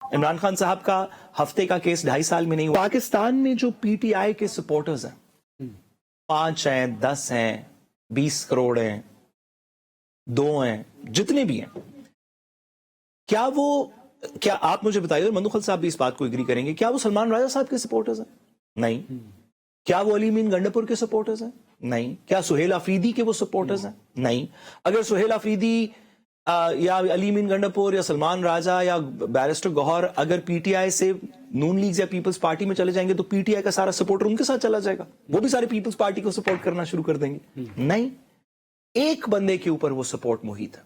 इमरान खान साहब का हफ्ते का केस 2.5 साल में नहीं हुआ। पाकिस्तान में जो पीटीआई के सपोर्टर्स हैं 5 हैं, 10 हैं, 20 करोड़ हैं, 2 हैं, जितने भी हैं, क्या आप मुझे बताइए, और मंदुखल साहब भी इस बात को एग्री करेंगे, क्या वो सलमान राजा साहब के सपोर्टर्स हैं? नहीं। क्या वो अली मीन गंडापुर के सपोर्टर्स हैं? नहीं। क्या सुहेल अफरीदी के वो सपोर्टर्स हैं? नहीं। अगर सुहेल अफरीदी या अली मीन गंडापुर या सलमान राजा या बैरिस्टर गौहर अगर पीटीआई से नून लीग या पीपल्स पार्टी में चले जाएंगे तो पीटीआई का सारा सपोर्टर उनके साथ चला जाएगा, वो भी सारे पीपल्स पार्टी को सपोर्ट करना शुरू कर देंगे? नहीं। एक बंदे के ऊपर वो सपोर्ट मुहित है,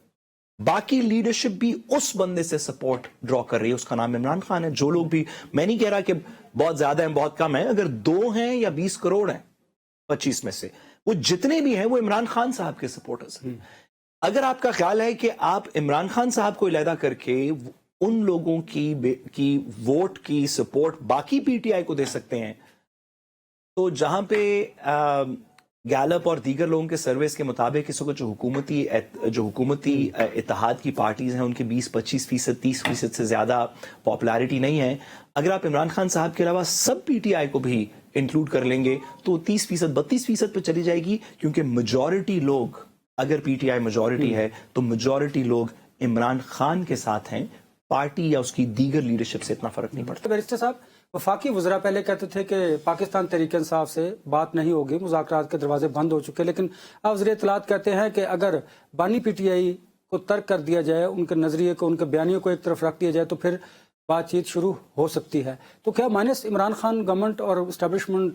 बाकी लीडरशिप भी उस बंदे से सपोर्ट ड्रॉ कर रही है, उसका नाम इमरान खान है। जो लोग भी, मैं नहीं कह रहा कि बहुत ज्यादा है बहुत कम है, अगर 2 हैं या 20 करोड़ हैं 25 में से, वो जितने भी हैं वो इमरान खान साहब के सपोर्टर्स हैं। अगर आपका ख्याल है कि आप इमरान खान साहब को अलहदा करके उन लोगों की वोट की सपोर्ट बाकी पीटीआई को दे सकते हैं, तो जहां पे गैलप और दीगर लोगों के सर्वेस के मुताबिक इस वक्त जो हुकूमती इत्तेहाद की पार्टीज हैं उनके 20-25%, 30% से ज्यादा पॉपुलैरिटी नहीं है। अगर आप इमरान खान साहब के अलावा सब पीटीआई को भी इंक्लूड कर लेंगे तो 30%, 32% पे चली जाएगी, क्योंकि मेजॉरिटी लोग, अगर पीटीआई मेजॉरिटी है तो मेजॉरिटी लोग इमरान खान के साथ हैं, पार्टी या उसकी दीगर लीडरशिप से इतना फर्क नहीं पड़ता। बैरिस्टर साहब, वफाकी वज़रा पहले कहते थे कि पाकिस्तान तहरीक इंसाफ से बात नहीं होगी, मुज़ाकरात के दरवाजे बंद हो चुके, लेकिन अब वज़ीर इत्तलात कहते हैं कि अगर बानी पीटीआई को तर्क कर दिया जाए, उनके नज़रिए को, उनके बयानियों को एक तरफ रख दिया जाए तो फिर बातचीत शुरू हो सकती है। तो क्या माइनस इमरान खान गवर्नमेंट और इस्टेब्लिशमेंट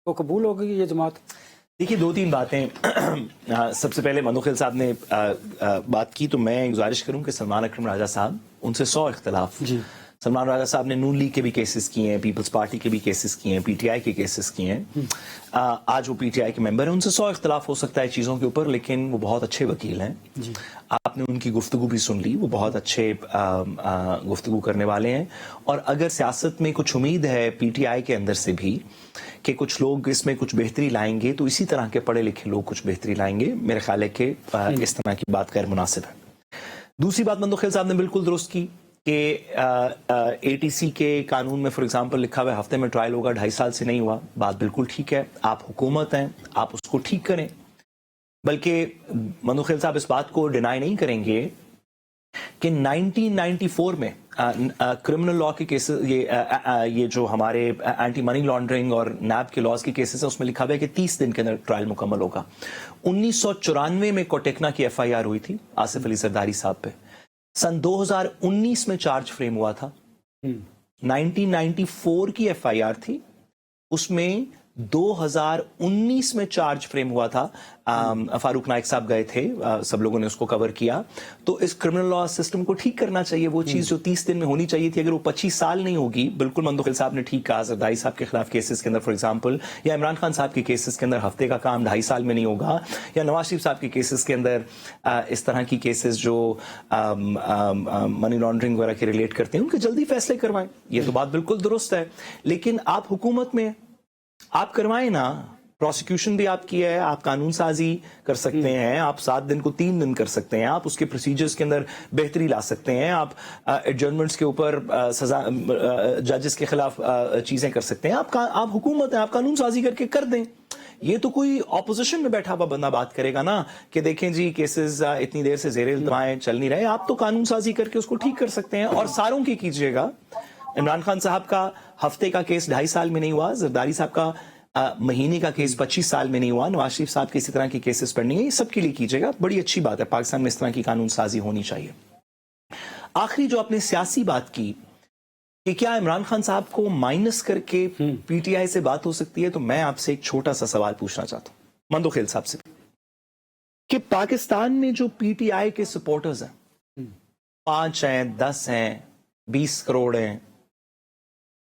को कबूल होगी ये जमात? देखिए, 2-3 बातें। सबसे पहले मंदुखिल साहब ने बात की, तो मैं गुजारिश करूं कि सलमान अकरम राजा साहब, उनसे 100 इख्तलाफ। सलमान राजा साहब ने नून लीग के भी केसेस किए हैं, पीपल्स पार्टी के भी केसेस किए हैं, पीटीआई के केसेस किए हैं। आज वो पीटीआई के मेंबर हैं, उनसे 100 इख्तलाफ हो सकता है चीज़ों के ऊपर, लेकिन वो बहुत अच्छे वकील हैं। आपने उनकी गुफ्तगू भी सुन ली, वो बहुत अच्छे गुफ्तगू करने वाले हैं। और अगर सियासत में कुछ उम्मीद है पीटीआई के अंदर से भी कि कुछ लोग इसमें कुछ बेहतरी लाएंगे, तो इसी तरह के पढ़े लिखे लोग कुछ बेहतरी लाएंगे। मेरे ख्याल है कि इस तरह की बात गैर मुनासिब है। दूसरी बात मंदुखिल साहब ने बिल्कुल दुरुस्त की कि एटीसी के कानून में फॉर एग्जांपल लिखा हुआ है हफ्ते में ट्रायल होगा, 2.5 साल से नहीं हुआ। बात बिल्कुल ठीक है, आप हुकूमत हैं, आप उसको ठीक करें। बल्कि मंदुखिल साहब इस बात को डिनाई नहीं करेंगे कि 1994 में क्रिमिनल लॉ के केसेस, ये जो हमारे एंटी मनी लॉन्ड्रिंग और नैब के लॉज के केसेस है, उसमें लिखा हुआ है कि 30 दिन के अंदर ट्रायल मुकम्मल होगा। 1994 में कोटेकना की एफआईआर हुई थी आसिफ अली सरदारी साहब पे, सन 2019 में चार्ज फ्रेम हुआ था। 1994 की एफआईआर थी, उसमें 2019 में चार्ज फ्रेम हुआ था। फारूक नाइक साहब गए थे, सब लोगों ने उसको कवर किया। तो इस क्रिमिनल लॉ सिस्टम को ठीक करना चाहिए। वो चीज जो 30 दिन में होनी चाहिए थी, अगर वो 25 साल नहीं होगी, बिल्कुल मंदुखिल साहब ने ठीक कहा, जरदारी साहब के खिलाफ केसेस के अंदर फॉर एग्जांपल, या इमरान खान साहब के केसेस के अंदर हफ्ते का काम 2.5 साल में नहीं होगा, या नवाज शरीफ साहब के केसेस के अंदर इस तरह की केसेस जो मनी लॉन्ड्रिंग वगैरह के रिलेट करते हैं, उनके जल्दी फैसले करवाएं। ये तो बात बिल्कुल दुरुस्त है, लेकिन आप हुकूमत में, आप करवाएं ना। प्रोसिक्यूशन भी आपकी है, आप कानून साजी कर सकते हैं, आप 7 दिन को 3 दिन कर सकते हैं, आप उसके प्रोसीजर्स के अंदर बेहतरी ला सकते हैं, आप एडजर्नमेंट्स के ऊपर सजा, जजेस के खिलाफ चीजें कर सकते हैं। आप हुकूमत है, आप कानून साजी करके कर दें। ये तो कोई ऑपोजिशन में बैठा हुआ बंदा बात करेगा ना कि देखें जी केसेस इतनी देर से ज़ेरे इल्तिमाएं चल नहीं रहे। आप तो कानून साजी करके उसको ठीक कर सकते हैं, और सारों की कीजिएगा। इमरान खान साहब का हफ्ते का केस 2.5 साल में नहीं हुआ, जरदारी साहब का महीने का केस 25 साल में नहीं हुआ, नवाज शरीफ साहब के इसी तरह की केसेस पेंडिंग है। ये सबके लिए कीजिएगा, बड़ी अच्छी बात है। पाकिस्तान में इस तरह की कानून साजी होनी चाहिए। आखिरी जो आपने सियासी बात की कि क्या इमरान खान साहब को माइनस करके पीटीआई से बात हो सकती है, तो मैं आपसे एक छोटा सा सवाल पूछना चाहता हूं मंदुखिल साहब से कि पाकिस्तान में जो पीटीआई के सपोर्टर्स हैं 5 हैं, 10 हैं, 20 करोड़ हैं,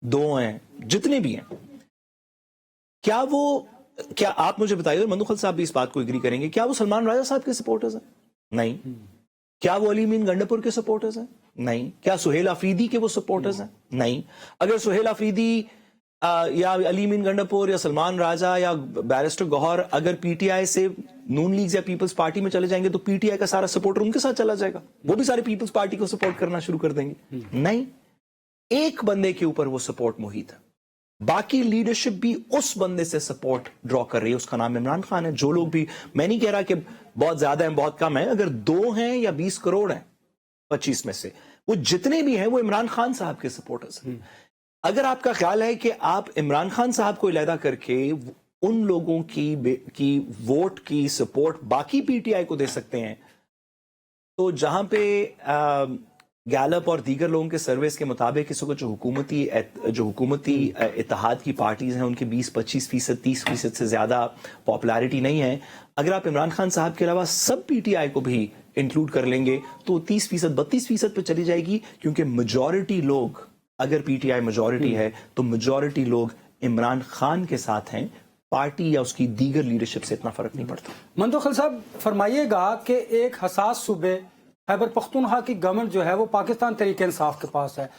2 हैं, जितने भी हैं, क्या आप मुझे बताइए, और मंदुखिल साहब भी इस बात को एग्री करेंगे, क्या वो सलमान राजा साहब के सपोर्टर्स हैं? नहीं। क्या वो अली मीन गंडापुर के सपोर्टर्स हैं? नहीं। क्या सुहेल अफरीदी के वो सपोर्टर्स हैं? नहीं। अगर सुहेल अफरीदी या अली मीन गंडापुर या सलमान राजा या बैरिस्टर गौहर अगर पीटीआई से नून लीग या पीपल्स पार्टी में चले जाएंगे तो पीटीआई का सारा सपोर्टर उनके साथ चला जाएगा, वो भी सारे पीपल्स पार्टी को सपोर्ट करना शुरू कर देंगे? नहीं। एक बंदे के ऊपर वो सपोर्ट मुहित है, बाकी लीडरशिप भी उस बंदे से सपोर्ट ड्रॉ कर रही है, उसका नाम इमरान खान है। जो लोग भी, मैं नहीं कह रहा कि बहुत ज्यादा है बहुत कम है, अगर 2 हैं या 20 करोड़ हैं 25 में से, वो जितने भी हैं वो इमरान खान साहब के सपोर्टर्स हैं। अगर आपका ख्याल है कि आप इमरान खान साहब को अलहदा करके उन लोगों की वोट की सपोर्ट बाकी पीटीआई को दे सकते हैं, तो जहां पे गैलप और दीगर लोगों के सर्वेस के मुताबिक इस वक्त जो हुकूमती इत्तेहाद की पार्टीज हैं उनके 20-25%, 30% से ज्यादा पॉपुलैरिटी नहीं है। अगर आप इमरान खान साहब के अलावा सब पीटीआई को भी इंक्लूड कर लेंगे तो 30%, 32% पे चली जाएगी, क्योंकि मेजॉरिटी लोग, अगर पीटीआई मेजॉरिटी है तो मेजॉरिटी लोग इमरान खान के साथ हैं, पार्टी या उसकी दीगर लीडरशिप से इतना फर्क नहीं पड़ता। मंतोखल साहब, फरमाइएगा कि एक हसास सूबे खैबर पख्तूनख्वा की गवर्नमेंट जो है वो पाकिस्तान तहरीक इंसाफ के पास है।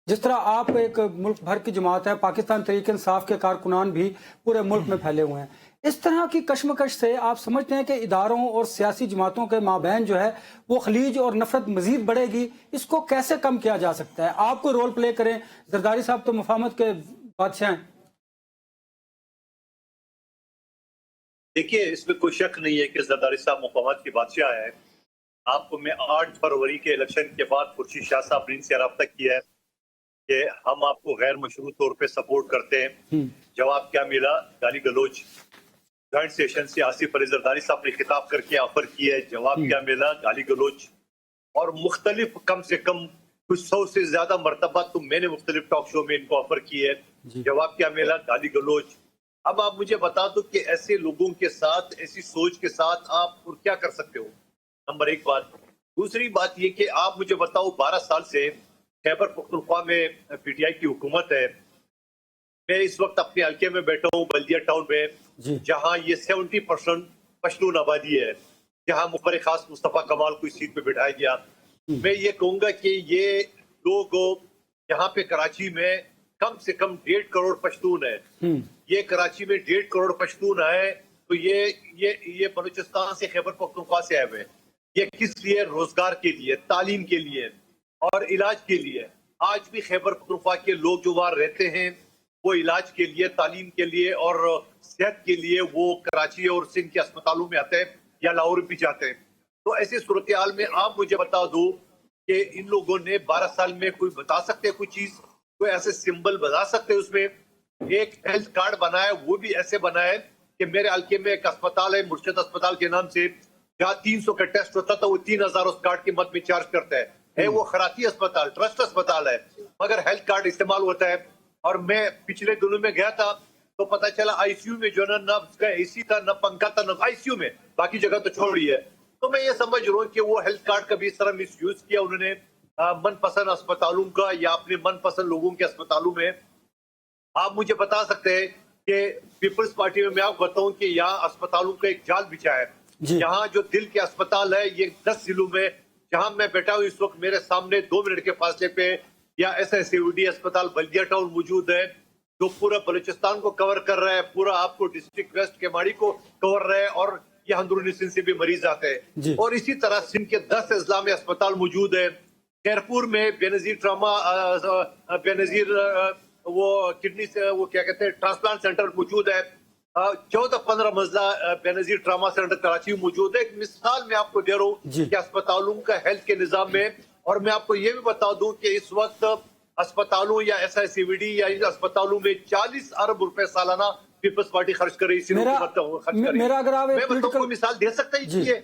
जिस तरह आप एक मुल्क भर की जमात है, पाकिस्तान तहरीक इंसाफ के कारकुनान भी पूरे मुल्क में फैले हुए हैं। इस तरह की कशमकश से आप समझते हैं कि इदारों और सियासी जमातों के माबैन जो है वो खलीज और नफरत मजीद बढ़ेगी? इसको कैसे कम किया जा सकता है? आप कोई रोल प्ले करें। जरदारी साहब तो मुफाहमत के बादशाह हैं। देखिए, इसमें कोई शक नहीं है कि जरदारी साहब मुफाहमत के बादशाह है। आपको मैं 8 फरवरी के इलेक्शन के बाद खुर्शीद शाह साहब ने इनसे रब्ता किया है कि हम आपको गैर मशरूत तौर पे सपोर्ट करते हैं। जवाब क्या मिला? गाली गलोच। जॉइंट सेशन से आसिफ अली जरदारी साहब ने खिताब करके ऑफर किया है। जवाब क्या मिला? गाली गलोच। और मुख्तलिफ, कम से कम कुछ 100 से ज्यादा मरतबा तो मैंने मुख्तलिफ टॉक शो में इनको ऑफर किए है। जवाब क्या मिला? गाली गलोच। अब आप मुझे बता दो कि ऐसे लोगों के साथ, ऐसी सोच के साथ आप और क्या कर सकते हो? नंबर 1 बात। दूसरी बात ये कि आप मुझे बताओ, 12 साल से खैबर पख्तूनख्वा में पीटीआई की हुकूमत है। मैं इस वक्त अपने हल्के में बैठा हूँ, बल्दिया टाउन में, जहाँ ये 70% पश्तून आबादी है, जहाँ मुखबर खास मुस्तफा कमाल को इस सीट पे बिठाया गया। मैं ये कहूंगा कि ये लोग यहाँ पे कराची में कम से कम 1.5 करोड़ पश्तून है। ये कराची में 1.5 करोड़ पश्तून है, तो ये बलूचिस्तान से खैबर पख्तूनख्वा से आए हुए। ये किस लिए? रोजगार के लिए, तालीम के लिए और इलाज के लिए। आज भी खैबर पख्तूनख्वा के लोग जो वहाँ रहते हैं वो इलाज के लिए, तालीम के लिए और सेहत के लिए वो कराची और सिंध के अस्पतालों में आते हैं या लाहौर भी जाते हैं। तो ऐसी सूरत हाल में आप मुझे बता दो कि इन लोगों ने 12 साल में कोई बता सकते हैं कोई चीज, कोई ऐसे सिंबल बता सकते हैं? उसमें एक हेल्थ कार्ड बनाया, वो भी ऐसे बनाया कि मेरे हल्के में एक अस्पताल है मुर्शिद अस्पताल के नाम से, जहाँ 300 का टेस्ट होता था वो 3000 उस कार्ड की मद में चार्ज करता है। वो खराती अस्पताल, ट्रस्ट अस्पताल है, मगर हेल्थ कार्ड इस्तेमाल होता है। और मैं पिछले दिनों में गया था तो पता चला आईसीयू में जो ना उसका एसी था, न पंखा था, न आईसीयू में, बाकी जगह तो छोड़ रही है। तो मैं ये समझ रहा हूँ कि वो हेल्थ कार्ड का भी इस तरह मिस यूज किया उन्होंने मनपसंद अस्पतालों का या अपने मनपसंद लोगों के अस्पतालों में। आप मुझे बता सकते हैं कि पीपल्स पार्टी में मैं आपको बताऊं कि यहाँ अस्पतालों का एक जाल बिछा है। यहाँ जो दिल के अस्पताल है ये 10 जिलों में, जहां मैं बैठा हूँ इस वक्त मेरे सामने 2 मिनट के फासले पे या SICUD अस्पताल बल्दिया टाउन मौजूद है, जो पूरा बलूचिस्तान को कवर कर रहा है, पूरा आपको डिस्ट्रिक्ट वेस्ट केमाड़ी को कवर रहा है, और ये अंदरूनी सिंध से भी मरीज आते हैं। और इसी तरह सिंध के 10 अजला में अस्पताल मौजूद है। खैरपुर में बेनजीर ट्रामा, बेनजीर वो किडनी से वो क्या कहते हैं ट्रांसप्लांट सेंटर मौजूद है। 14-15 मंजिला बेनजीर ट्रामा सेंटर कराची में मौजूद है। एक मिसाल मैं आपको दे रहा हूँ कि अस्पतालों का हेल्थ के निजाम में। और मैं आपको ये भी बता दूं कि इस वक्त अस्पतालों या SICUD या इन अस्पतालों में 40 अरब रुपए सालाना पीपल्स पार्टी खर्च कर रही है। मेरा अगर आप मैं कोई मिसाल दे सकता है?